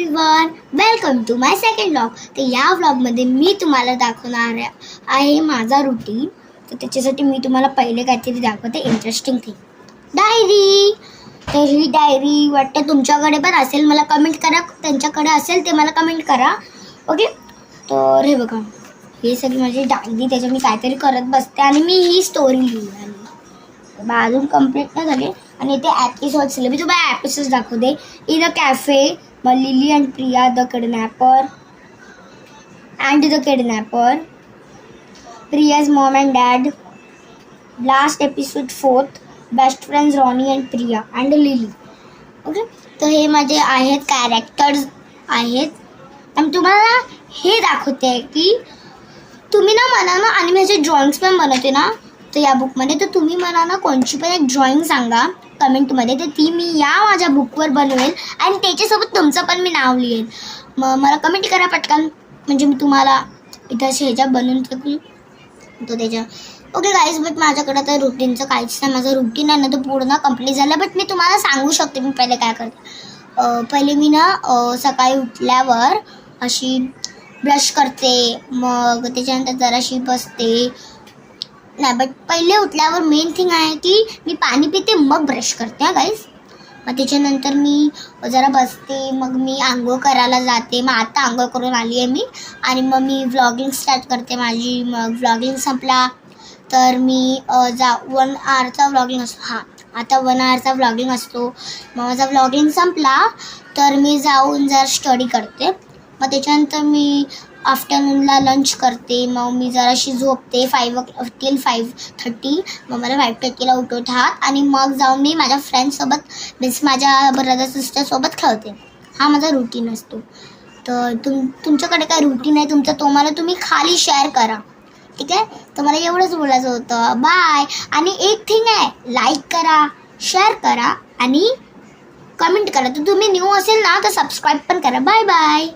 Everyone, welcome to my second vlog. तर या व्लॉगमध्ये मी तुम्हाला दाखवणार आहे माझा रुटीन. तर त्याच्यासाठी मी तुम्हाला पहिले काहीतरी दाखवते इंटरेस्टिंग थिंग, डायरी. तर ही डायरी वाटतं तुमच्याकडे पण असेल, मला कमेंट करा. त्यांच्याकडे असेल ते मला कमेंट करा, ओके. तर हे बघा, हे सगळी माझी डायरी. त्याच्यात मी काहीतरी करत बसते आणि मी ही स्टोरी लिहिली. अजून कंप्लीट नाही झाली. आणि इथे एपिसोड्स मी तुम्हाला एपिसोड्स दाखवते. In a cafe, lily and Priya the kidnapper, Priya's Maugham and dad, last episode 4th, best friends Ronnie and Priya and lily, okay. तर हे माझे आहेत कॅरेक्टर्स आहेत. आणि तुम्हाला हे दाखवते की तुम्ही ना मला ना, आणि माझे ड्रॉइंग्स पण बनवते ना तर या बुकमध्ये. तर तुम्ही मला ना कोणची पण एक ड्रॉइंग सांगा कमेंटमध्ये, तर ती मी या माझ्या बुकवर बनवेल आणि त्याच्यासोबत तुमचं पण मी नाव लिहेल. मग मला कमेंट करा पटकन, म्हणजे मी तुम्हाला इथं ह्याच्या बनवून टाकू तो त्याच्या, ओके गाईज. बट माझ्याकडं तर रुटीनचं काहीच नाही. माझं रुटीन आहे ना तो पूर्ण कंप्लीट झालं. बट मी तुम्हाला सांगू शकते मी पहिले काय करते. पहिले मी ना सकाळी उठल्यावर अशी ब्रश करते, मग त्याच्यानंतर जराशी बसते. नाही, बट पहिले उठल्यावर मेन थिंग आहे की मी पाणी पिते, मग ब्रश करते हा गाईज. मग त्याच्यानंतर मी जरा बसते, मग मी आंघोळ करायला जाते. मग आता आंघोळ करून आली आहे मी. आणि मग मी व्लॉगिंग स्टार्ट करते माझी. मग व्लॉगिंग संपला तर मी 1 आवरचा व्लॉगिंग असतो. आता 1 आवरचा व्लॉगिंग असतो. मग माझा व्लॉगिंग संपला तर मी जाऊन जरा स्टडी करते. मग त्याच्यानंतर मी आफ्टरनूनला लंच करते. मग मी जराशी झोपते 5 till 5:30. मग मला 5:30ला उठवतात आणि मग जाऊन मी माझ्या फ्रेंड्ससोबत मीन्स माझ्या ब्रदर सिस्टरसोबत खेळते. हा माझा रुटीन असतो. तर तुमच्याकडे काय रुटीन आहे तुमचं, तो मला तुम्ही खाली शेअर करा, ठीक आहे. तर मला एवढंच बोलायचं होतं. बाय. आणि एक थिंग आहे, लाईक करा, शेअर करा आणि कमेंट करा. तर तुम्ही न्यू असेल ना तर सबस्क्राईब पण करा. Bye bye.